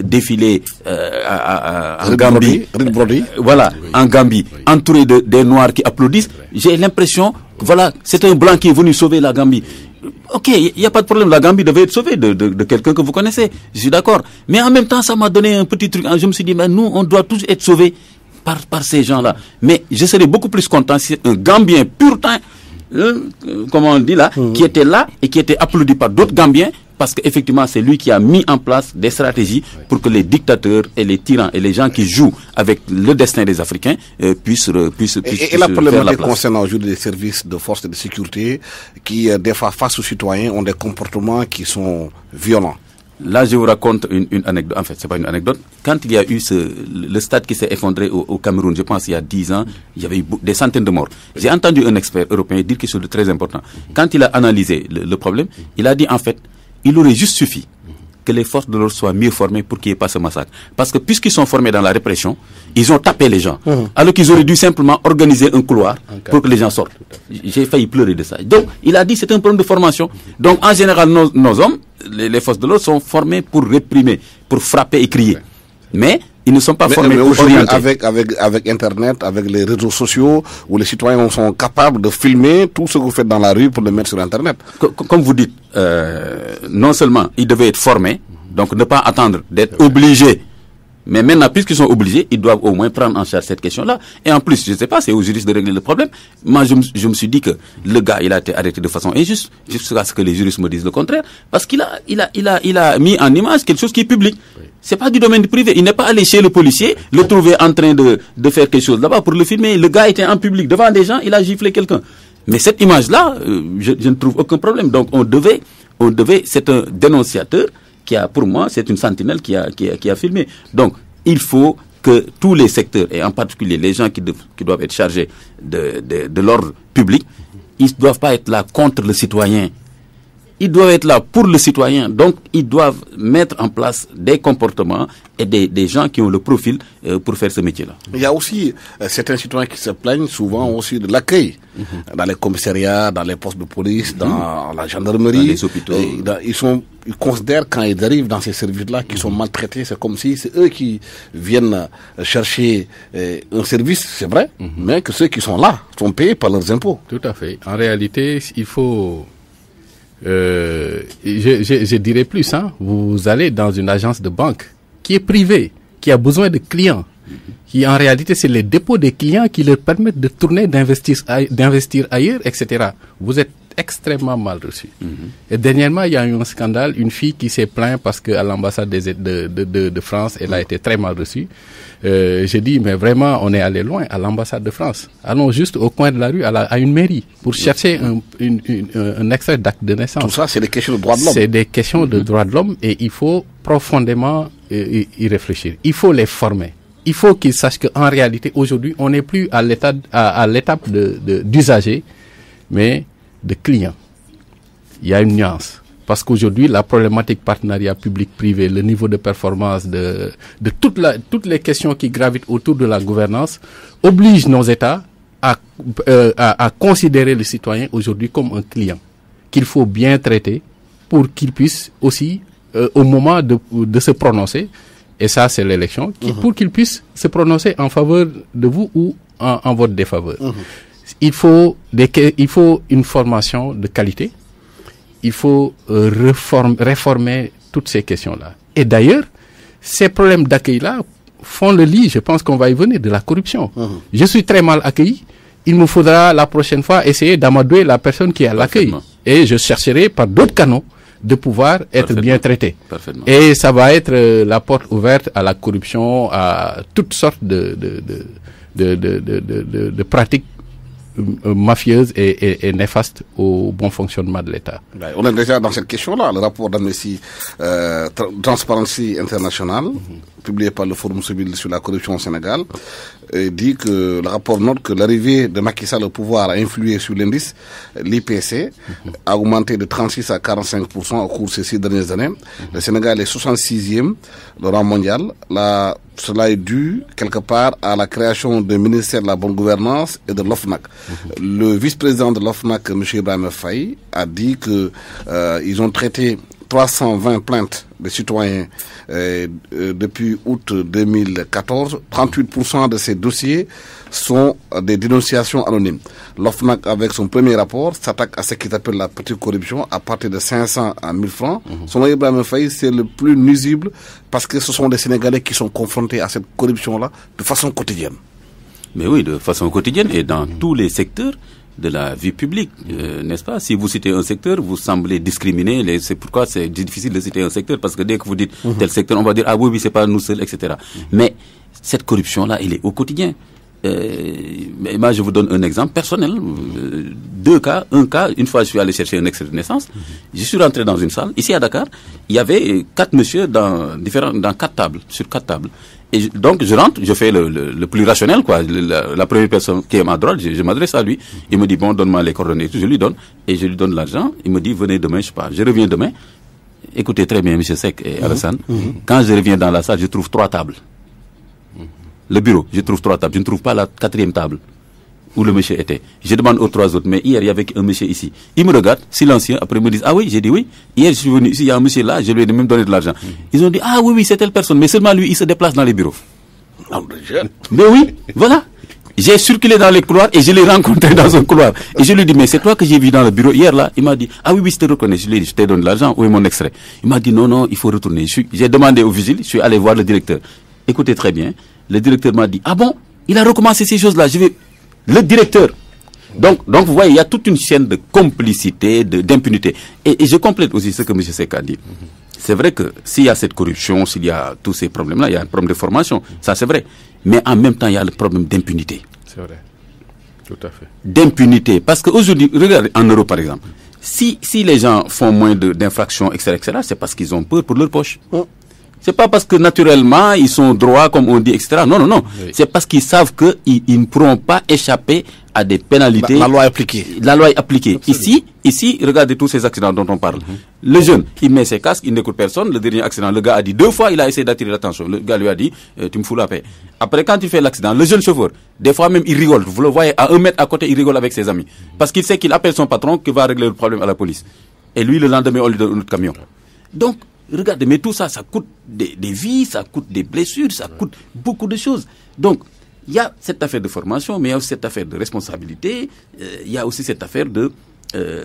défiler en Gambie, en Gambie, entouré des Noirs qui applaudissent, j'ai l'impression que voilà, c'est un blanc qui est venu sauver la Gambie. Ok, il n'y a pas de problème, la Gambie devait être sauvée de quelqu'un que vous connaissez, je suis d'accord. Mais en même temps, ça m'a donné un petit truc. Je me suis dit, mais nous, on doit tous être sauvés par ces gens-là. Mais je serais beaucoup plus content si un Gambien pur temps, comme on dit là, qui était là et qui était applaudi par d'autres Gambiens, parce qu'effectivement, c'est lui qui a mis en place des stratégies pour que les dictateurs et les tyrans et les gens qui jouent avec le destin des Africains puissent et la problématique concernant aujourd'hui les services de force de sécurité qui, des fois, face aux citoyens, ont des comportements qui sont violents. Là, je vous raconte une anecdote. En fait, c'est pas une anecdote. Quand il y a eu le stade qui s'est effondré au Cameroun, je pense il y a 10 ans, il y avait eu des centaines de morts. J'ai entendu un expert européen dire quelque chose de très important. Quand il a analysé le problème, il a dit en fait, il aurait juste suffi que les forces de l'ordre soient mieux formées pour qu'il n'y ait pas ce massacre. Parce que puisqu'ils sont formés dans la répression, ils ont tapé les gens. Alors qu'ils auraient dû simplement organiser un couloir pour que les gens sortent. J'ai failli pleurer de ça. Donc, il a dit que c'est un problème de formation. Donc, en général, nos hommes, les forces de l'ordre sont formés pour réprimer, pour frapper et crier. Mais ils ne sont pas formés pour orienter. Avec Internet, avec les réseaux sociaux, où les citoyens sont capables de filmer tout ce que vous faites dans la rue pour le mettre sur Internet. Comme vous dites, non seulement ils devaient être formés, donc ne pas attendre d'être obligés. Mais maintenant, puisqu'ils sont obligés, ils doivent au moins prendre en charge cette question-là. Et en plus, je ne sais pas, c'est aux juristes de régler le problème. Moi, je me suis dit que le gars, il a été arrêté de façon injuste, jusqu'à ce que les juristes me disent le contraire, parce qu'il a mis en image quelque chose qui est public. C'est pas du domaine privé. Il n'est pas allé chez le policier, le trouver en train de faire quelque chose là-bas pour le filmer. Le gars était en public devant des gens, il a giflé quelqu'un. Mais cette image-là, je ne trouve aucun problème. Donc, on devait, c'est un dénonciateur pour moi, c'est une sentinelle qui a filmé. Donc, il faut que tous les secteurs, et en particulier les gens qui doivent être chargés de l'ordre public, ils ne doivent pas être là contre le citoyen. Ils doivent être là pour le citoyen. Donc, ils doivent mettre en place des comportements et des gens qui ont le profil pour faire ce métier-là. Il y a aussi certains citoyens qui se plaignent souvent aussi de l'accueil dans les commissariats, dans les postes de police, dans la gendarmerie. Dans les hôpitaux. Ils considèrent quand ils arrivent dans ces services-là qu'ils sont maltraités. C'est comme si c'est eux qui viennent chercher un service, c'est vrai, mais que ceux qui sont là sont payés par leurs impôts. Tout à fait. En réalité, il faut... je dirais plus, vous allez dans une agence de banque qui est privée, qui a besoin de clients, qui en réalité c'est les dépôts des clients qui leur permettent de tourner, d'investir ailleurs, etc. Vous êtes extrêmement mal reçus. Et dernièrement, il y a eu un scandale, une fille qui s'est plainte parce qu'à l'ambassade de France, elle a été très mal reçue. J'ai dit, mais vraiment, on est allé loin à l'ambassade de France. Allons juste au coin de la rue, à une mairie, pour chercher un extrait d'acte de naissance. Tout ça, c'est des questions de droits de l'homme. C'est des questions de droits de l'homme et il faut profondément y réfléchir. Il faut les former. Il faut qu'ils sachent qu'en réalité, aujourd'hui, on n'est plus à l'étape d'usager, mais de client. Il y a une nuance. Parce qu'aujourd'hui, la problématique partenariat public-privé, le niveau de performance de toutes les questions qui gravitent autour de la gouvernance, oblige nos États à considérer le citoyen aujourd'hui comme un client qu'il faut bien traiter pour qu'il puisse aussi, au moment de se prononcer, et ça c'est l'élection, pour qu'il puisse se prononcer en faveur de vous ou en votre défaveur. Il faut une formation de qualité. Il faut réformer toutes ces questions-là. Et d'ailleurs, ces problèmes d'accueil-là font le lit, je pense qu'on va y venir, de la corruption. Je suis très mal accueilli. Il me faudra la prochaine fois essayer d'amadouer la personne qui est à l'accueil. Et je chercherai par d'autres canaux de pouvoir être bien traité. Et ça va être la porte ouverte à la corruption, à toutes sortes de pratiques mafieuses et néfastes au bon fonctionnement de l'État. On est déjà dans cette question-là. Le rapport d'Amnesty Transparency International, publié par le Forum civil sur la corruption au Sénégal, dit que le rapport note que l'arrivée de Macky Sall au pouvoir a influé sur l'indice, l'IPC, a augmenté de 36 à 45% au cours de ces 6 dernières années. Le Sénégal est 66e de rang mondial. Cela est dû quelque part à la création du ministère de la bonne gouvernance et de l'OFNAC. Le vice-président de l'OFNAC, M. Ibrahim Faye, a dit que ils ont traité 320 plaintes de citoyens depuis août 2014. 38% de ces dossiers sont des dénonciations anonymes. L'OFNAC, avec son premier rapport, s'attaque à ce qu'il appelle la petite corruption à partir de 500 à 1000 francs. Selon Ibrahim Faye, c'est le plus nuisible parce que ce sont des Sénégalais qui sont confrontés à cette corruption-là de façon quotidienne. Mais oui, de façon quotidienne et dans tous les secteurs de la vie publique, n'est-ce pas? Si vous citez un secteur, vous semblez discriminer. C'est pourquoi c'est difficile de citer un secteur, parce que dès que vous dites tel secteur, on va dire ah oui, c'est pas nous seuls, etc. Mais cette corruption-là, elle est au quotidien. Mais moi, je vous donne un exemple personnel. 2 cas. Un cas, une fois, je suis allé chercher un extrait de naissance. Je suis rentré dans une salle. Ici à Dakar, il y avait 4 messieurs dans 4 tables, sur 4 tables. Et donc, je rentre, je fais le plus rationnel, quoi. La première personne qui est à ma droite, je m'adresse à lui. Il me dit, bon, donne-moi les coordonnées. Je lui donne. Et je lui donne l'argent. Il me dit, venez demain, je sais pas. Je reviens demain. Écoutez très bien, M. Seck et Alassane. Quand je reviens dans la salle, je trouve 3 tables. Le bureau, je trouve 3 tables. Je ne trouve pas la 4e table où le monsieur était. Je demande aux 3 autres, mais hier, il y avait un monsieur ici. Il me regarde, silencieux, après ils me disent, ah oui, j'ai dit oui. Hier, je suis venu ici, il y a un monsieur là, je lui ai même donné de l'argent. Ils ont dit, ah oui, c'est telle personne, mais seulement lui, il se déplace dans les bureaux. Mais oui, voilà. J'ai circulé dans les couloirs et je l'ai rencontré dans un couloir. Et je lui ai dit, mais c'est toi que j'ai vu dans le bureau hier là. Il m'a dit, ah oui, je te reconnais. Je lui ai dit, je te donne de l'argent, où est mon extrait? Il m'a dit, non, il faut retourner. J'ai demandé au vigile, je suis allé voir le directeur. Écoutez très bien, le directeur m'a dit, ah bon, il a recommencé ces choses-là, le directeur. Donc, vous voyez, il y a toute une chaîne de complicité, d'impunité. Et je complète aussi ce que M. Seck a dit. C'est vrai que s'il y a cette corruption, s'il y a tous ces problèmes-là, il y a un problème de formation, ça c'est vrai. Mais en même temps, il y a le problème d'impunité. C'est vrai, tout à fait. D'impunité. Parce qu'aujourd'hui, regardez, en Europe par exemple, si les gens font moins d'infractions, etc., c'est parce qu'ils ont peur pour leur poche. C'est pas parce que naturellement ils sont droits comme on dit, etc. Non. Oui. C'est parce qu'ils savent qu'ils ne pourront pas échapper à des pénalités. La loi est appliquée. La loi est appliquée. Ici, regardez tous ces accidents dont on parle. Le jeune, il met ses casques, il n'écoute personne. Le dernier accident, le gars a dit 2 fois, il a essayé d'attirer l'attention. Le gars lui a dit, tu me fous la paix. Après, quand il fait l'accident, le jeune chauffeur, des fois même, il rigole. Vous le voyez, à 1 mètre à côté, il rigole avec ses amis. Parce qu'il sait qu'il appelle son patron qui va régler le problème à la police. Et lui, le lendemain, on lui donne un autre camion. Donc, regardez, mais tout ça, ça coûte des vies, ça coûte des blessures, ça coûte beaucoup de choses. Donc, il y a cette affaire de formation, mais il y a aussi cette affaire de responsabilité, il y a aussi cette affaire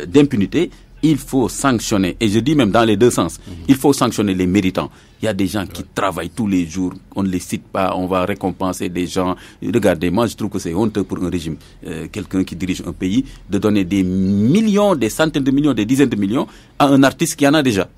d'impunité. il faut sanctionner, et je dis même dans les deux sens, il faut sanctionner les méritants. Il y a des gens qui travaillent tous les jours, on ne les cite pas, on va récompenser des gens. Regardez, moi je trouve que c'est honteux pour un régime, quelqu'un qui dirige un pays, de donner des millions, des centaines de millions, des dizaines de millions à un artiste qui en a déjà.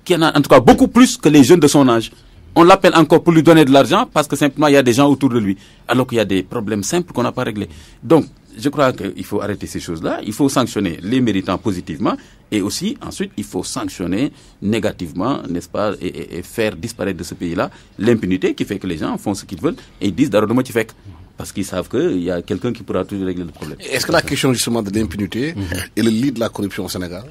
Qui en a en tout cas beaucoup plus que les jeunes de son âge. On l'appelle encore pour lui donner de l'argent parce que simplement il y a des gens autour de lui. Alors qu'il y a des problèmes simples qu'on n'a pas réglés. Donc, je crois qu'il faut arrêter ces choses-là. Il faut sanctionner les méritants positivement. Et aussi, ensuite, il faut sanctionner négativement, n'est-ce pas, et faire disparaître de ce pays-là l'impunité qui fait que les gens font ce qu'ils veulent et ils disent d'Arodoma Tifek. Parce qu'ils savent qu'il y a quelqu'un qui pourra toujours régler le problème. Est-ce que la question justement de l'impunité est le lit de la corruption au Sénégal?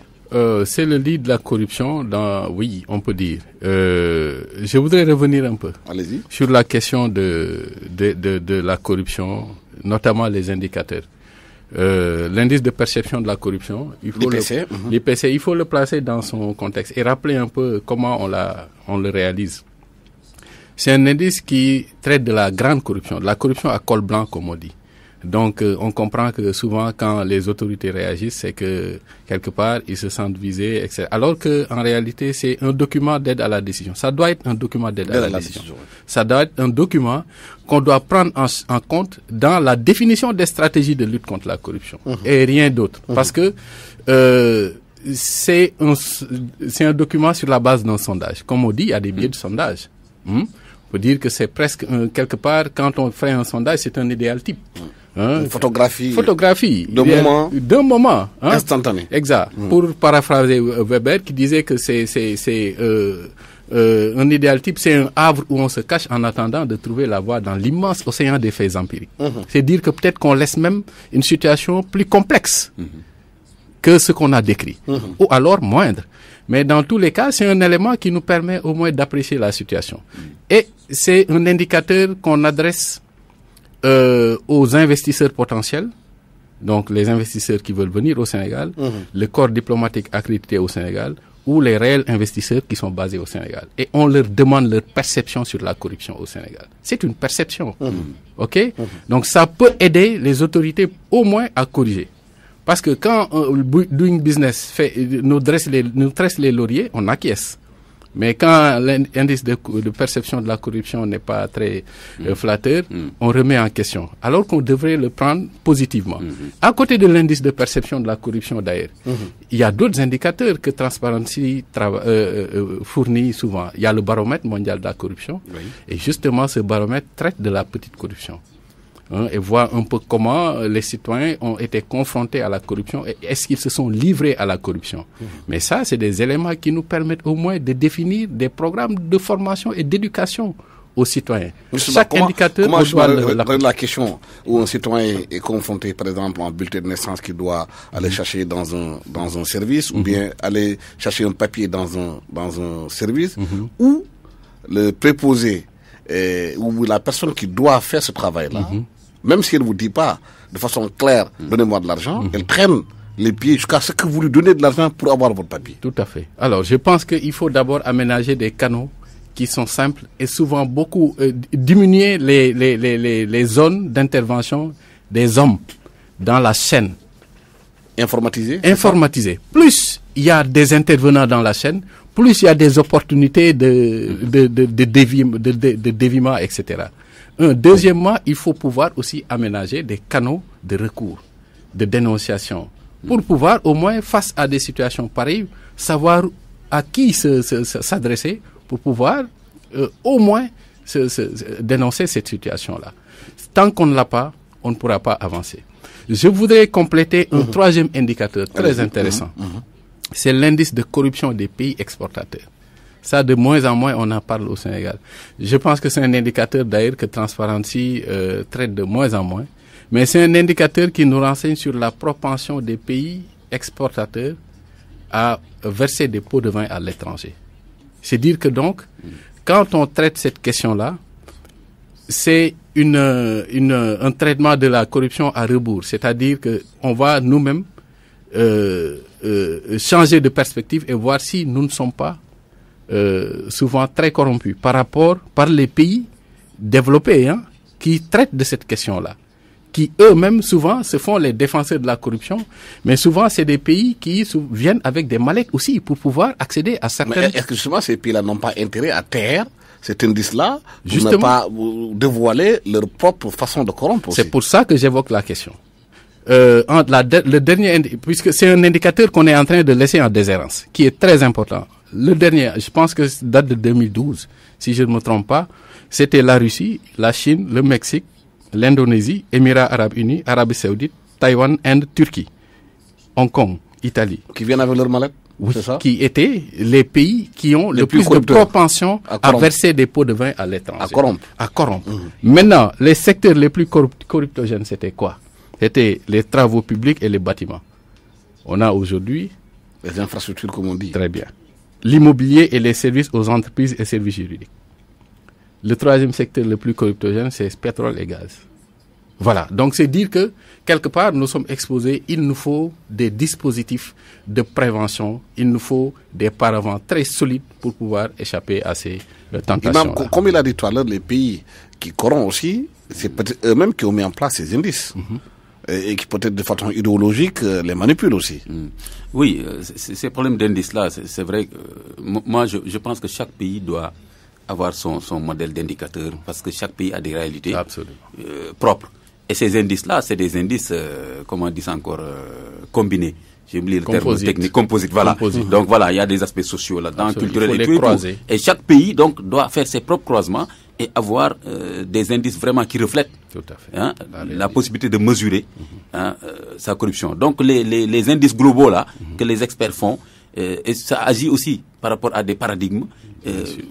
C'est le lit de la corruption oui, on peut dire. Je voudrais revenir un peu. Allez-y. Sur la question de la corruption, notamment les indicateurs. L'indice de perception de la corruption, l'IPC, il faut le placer dans son contexte et rappeler un peu comment on le réalise. C'est un indice qui traite de la grande corruption, de la corruption à col blanc, comme on dit. Donc, on comprend que souvent, quand les autorités réagissent, c'est que, quelque part, ils se sentent visés, etc. Alors que, en réalité, c'est un document d'aide à la décision. Ça doit être un document d'aide à la décision. Ça doit être un document qu'on doit prendre en compte dans la définition des stratégies de lutte contre la corruption. Et rien d'autre. Parce que, c'est un document sur la base d'un sondage. Comme on dit, il y a des biais de sondage. On peut dire que c'est presque, quelque part, quand on fait un sondage, c'est un idéal type. Une photographie. D'un moment. Instantané. Exact. Pour paraphraser Weber qui disait que c'est un idéal type, c'est un havre où on se cache en attendant de trouver la voie dans l'immense océan des faits empiriques. C'est dire que peut-être qu'on laisse même une situation plus complexe que ce qu'on a décrit. Ou alors moindre. Mais dans tous les cas, c'est un élément qui nous permet au moins d'apprécier la situation. Et c'est un indicateur qu'on adresse aux investisseurs potentiels, donc les investisseurs qui veulent venir au Sénégal, le corps diplomatique accrédité au Sénégal, ou les réels investisseurs qui sont basés au Sénégal. Et on leur demande leur perception sur la corruption au Sénégal. C'est une perception. OK? Donc ça peut aider les autorités au moins à corriger. Parce que quand Doing Business nous tresse les lauriers, on acquiesce. Mais quand l'indice de perception de la corruption n'est pas très flatteur, on remet en question. Alors qu'on devrait le prendre positivement. À côté de l'indice de perception de la corruption d'ailleurs, il y a d'autres indicateurs que Transparency fournit souvent. Il y a le baromètre mondial de la corruption. Et justement, ce baromètre traite de la petite corruption. Et voir un peu comment les citoyens ont été confrontés à la corruption et est-ce qu'ils se sont livrés à la corruption. Mais ça, c'est des éléments qui nous permettent au moins de définir des programmes de formation et d'éducation aux citoyens. Chaque indicateur doit la question où un citoyen est confronté, par exemple, en bulletin de naissance qu'il doit aller chercher dans un service ou bien aller chercher un papier dans un service ou le préposé ou la personne qui doit faire ce travail-là, même si elle ne vous dit pas de façon claire, donnez-moi de l'argent, elle traîne les pieds jusqu'à ce que vous lui donnez de l'argent pour avoir votre papier. Tout à fait. Alors, je pense qu'il faut d'abord aménager des canaux qui sont simples et souvent beaucoup diminuer les zones d'intervention des hommes dans la chaîne. Informatisé. Plus il y a des intervenants dans la chaîne, plus il y a des opportunités de déviement, etc. Deuxièmement, il faut pouvoir aussi aménager des canaux de recours, de dénonciation, pour pouvoir au moins, face à des situations pareilles, savoir à qui s'adresser pour pouvoir au moins dénoncer cette situation-là. Tant qu'on ne l'a pas, on ne pourra pas avancer. Je voudrais compléter un troisième indicateur très intéressant. C'est l'indice de corruption des pays exportateurs. Ça, de moins en moins, on en parle au Sénégal. Je pense que c'est un indicateur d'ailleurs que Transparency traite de moins en moins. Mais c'est un indicateur qui nous renseigne sur la propension des pays exportateurs à verser des pots de vin à l'étranger. C'est dire que donc, quand on traite cette question-là, c'est un traitement de la corruption à rebours. C'est-à-dire qu'on va nous-mêmes changer de perspective et voir si nous ne sommes pas souvent très corrompus par les pays développés qui traitent de cette question-là, qui eux-mêmes souvent se font les défenseurs de la corruption, mais souvent c'est des pays qui viennent avec des mallettes aussi pour pouvoir accéder à certaines... Mais est-ce que justement ces pays-là n'ont pas intérêt à taire cet indice-là pour ne pas dévoiler leur propre façon de corrompre aussi? C'est pour ça que j'évoque la question. Le dernier, puisque c'est un indicateur qu'on est en train de laisser en déshérence, qui est très important. Le dernier, je pense que date de 2012, si je ne me trompe pas, c'était la Russie, la Chine, le Mexique, l'Indonésie, Émirats Arabes Unis, Arabie Saoudite, Taïwan, Inde, Turquie, Hong Kong, Italie. Qui viennent avec leur mallette? Oui, c'est ça? Qui étaient les pays qui ont le plus de propension à verser des pots de vin à l'étranger. À corrompre. Maintenant, les secteurs les plus corruptogènes, c'était quoi? C'était les travaux publics et les bâtiments. On a aujourd'hui... les infrastructures, comme on dit. Très bien. L'immobilier et les services aux entreprises et services juridiques. Le troisième secteur le plus corruptogène, c'est le pétrole et gaz. Voilà. Donc, c'est dire que, quelque part, nous sommes exposés. Il nous faut des dispositifs de prévention. Il nous faut des paravents très solides pour pouvoir échapper à ces tentations. Comme il a dit tout à l'heure, les pays qui corrompent aussi, c'est peut-être eux-mêmes qui ont mis en place ces indices. Et qui peut-être de façon idéologique les manipulent aussi. Oui, ces problèmes d'indices-là, c'est vrai que moi je pense que chaque pays doit avoir son modèle d'indicateur parce que chaque pays a des réalités propres. Et ces indices-là, c'est des indices, comment on dit ça encore, combinés. J'ai oublié le terme technique, composite, voilà. Composite. Donc voilà, il y a des aspects sociaux là-dedans, culturels et tout. Et chaque pays donc doit faire ses propres croisements et avoir des indices vraiment qui reflètent la possibilité de mesurer sa corruption. Donc les indices globaux là que les experts font, et ça agit aussi par rapport à des paradigmes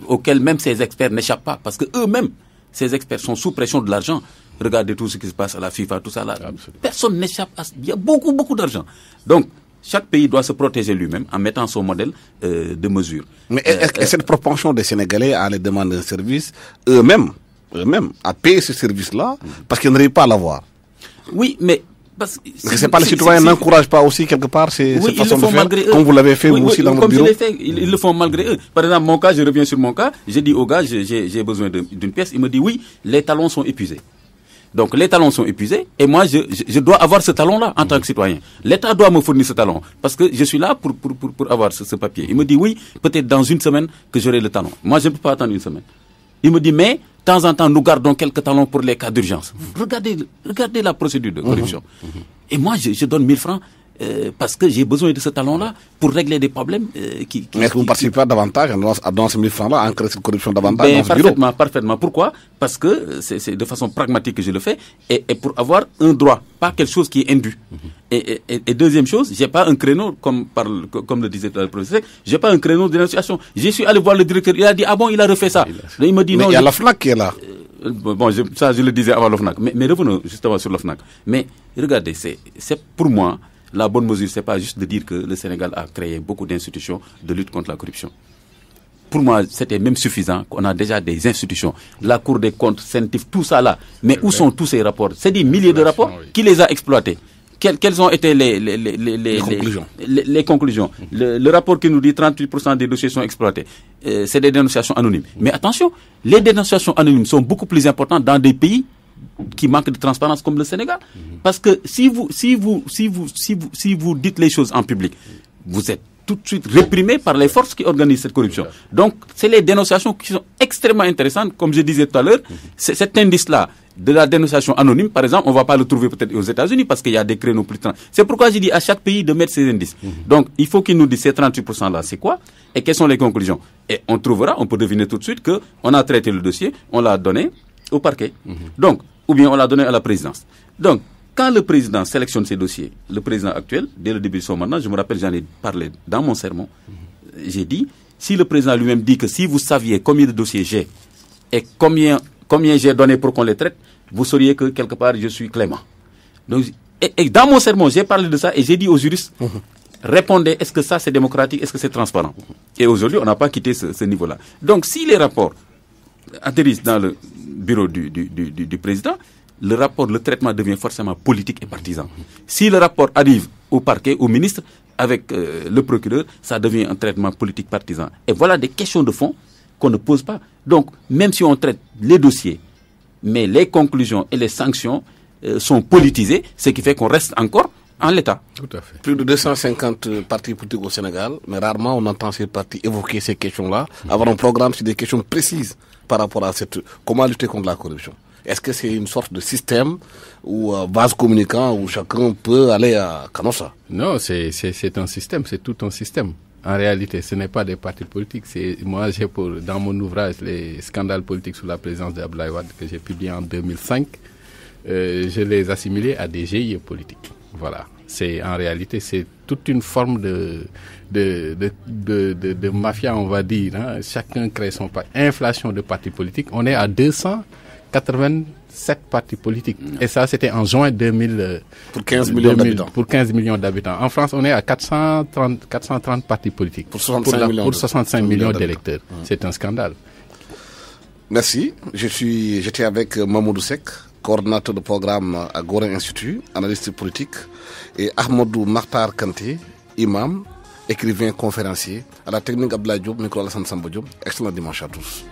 auxquels même ces experts n'échappent pas, parce que eux-mêmes, ces experts sont sous pression de l'argent. Regardez tout ce qui se passe à la FIFA, tout ça là. Personne n'échappe à... Il y a beaucoup d'argent. Donc, chaque pays doit se protéger lui-même en mettant son modèle de mesure. Mais est-ce cette propension des Sénégalais à aller demander un service, eux-mêmes, à payer ce service-là, parce qu'ils n'arrivent pas à l'avoir? Oui, mais... Parce que c'est pas les citoyens n'encouragent pas aussi quelque part cette façon de faire, comme vous l'avez fait vous aussi dans votre bureau? Ils le font malgré eux. Par exemple, mon cas, je reviens sur mon cas, j'ai dit au gars, j'ai besoin d'une pièce, il me dit oui, les talons sont épuisés. Donc les talons sont épuisés et moi je dois avoir ce talon-là en tant que citoyen. L'État doit me fournir ce talon parce que je suis là pour avoir ce papier. Il me dit oui, peut-être dans une semaine que j'aurai le talon. Moi je ne peux pas attendre une semaine. Il me dit mais de temps en temps nous gardons quelques talons pour les cas d'urgence. Regardez la procédure de corruption. Et moi je donne 1000 francs. Parce que j'ai besoin de ce talon-là pour régler des problèmes Mais est-ce que vous ne participez pas davantage dans ces 1000 francs-là à créer cette corruption davantage dans ce bureau? Parfaitement. Pourquoi? Parce que c'est de façon pragmatique que je le fais et pour avoir un droit, pas quelque chose qui est indu. Et deuxième chose, j'ai pas un créneau, comme le disait le professeur, j'ai pas un créneau de dénonciation. Je suis allé voir le directeur, il a dit, ah bon, il a refait ça. Il me dit non. Il y a la FNAC qui est là. Bon, je le disais avant l'OFNAC. Mais revenons justement sur l'OFNAC. Mais regardez, c'est pour moi, la bonne mesure, c'est pas juste de dire que le Sénégal a créé beaucoup d'institutions de lutte contre la corruption. Pour moi, c'était même suffisant qu'on a déjà des institutions. La Cour des comptes, CENTIF, tout ça là. Mais où sont tous ces rapports? C'est des milliers de rapports. Qui les a exploités? Quelles ont été les conclusions? Le rapport qui nous dit 38% des dossiers sont exploités. C'est des dénonciations anonymes. Mais attention, les dénonciations anonymes sont beaucoup plus importantes dans des pays qui manquent de transparence comme le Sénégal. Parce que si vous dites les choses en public, vous êtes tout de suite réprimé par les forces qui organisent cette corruption. Donc, c'est les dénonciations qui sont extrêmement intéressantes. Comme je disais tout à l'heure, cet indice-là de la dénonciation anonyme, par exemple, on ne va pas le trouver peut-être aux États-Unis parce qu'il y a des créneaux plus grands. C'est pourquoi j'ai dit à chaque pays de mettre ses indices. Donc, il faut qu'ils nous disent ces 38%-là, c'est quoi et quelles sont les conclusions. Et on trouvera, on peut deviner tout de suite qu'on a traité le dossier, on l'a donné au parquet. Donc, ou bien on l'a donné à la présidence. Donc, quand le président sélectionne ses dossiers, le président actuel, dès le début de son mandat, je me rappelle, j'en ai parlé dans mon sermon, j'ai dit, si le président lui-même dit que si vous saviez combien de dossiers j'ai et combien j'ai donné pour qu'on les traite, vous sauriez que quelque part je suis clément. Donc, et dans mon sermon, j'ai parlé de ça et j'ai dit aux juristes, répondez, est-ce que ça c'est démocratique, est-ce que c'est transparent? Et aujourd'hui, on n'a pas quitté ce niveau-là. Donc, si les rapports atterrissent dans le bureau du président, le traitement devient forcément politique et partisan. Si le rapport arrive au parquet, au ministre, avec le procureur, ça devient un traitement politique partisan. Et voilà des questions de fond qu'on ne pose pas. Donc, même si on traite les dossiers, mais les conclusions et les sanctions, sont politisés, ce qui fait qu'on reste encore en l'état. Tout à fait. Plus de 250 partis politiques au Sénégal, mais rarement on entend ces partis évoquer ces questions-là, avoir un programme sur des questions précises par rapport à comment lutter contre la corruption. Est-ce que c'est une sorte de système ou base communicant où chacun peut aller à Canossa? Non, c'est un système, c'est tout un système. En réalité, ce n'est pas des partis politiques. Moi, dans mon ouvrage, les scandales politiques sous la présidence d'Abdoulaye Wade, que j'ai publié en 2005, je les assimilais à des GIE politiques. Voilà. En réalité, c'est toute une forme de mafia, on va dire. Hein. Chacun crée son parti. Inflation de partis politiques. On est à 287 partis politiques. Et ça, c'était en juin 2000. Pour 15 millions d'habitants. Pour 15 millions d'habitants. En France, on est à 430 partis politiques. Pour 65 millions d'électeurs. C'est un scandale. Merci. J'étais avec Mamoudou Seck, coordinateur de programme à Gorin Institut, analyste politique, et Ahmadou Makhtar Kanté, imam, écrivain, conférencier, à la technique Abdoulaye Diop, micro Alassane Samba Diop. Excellent dimanche à tous.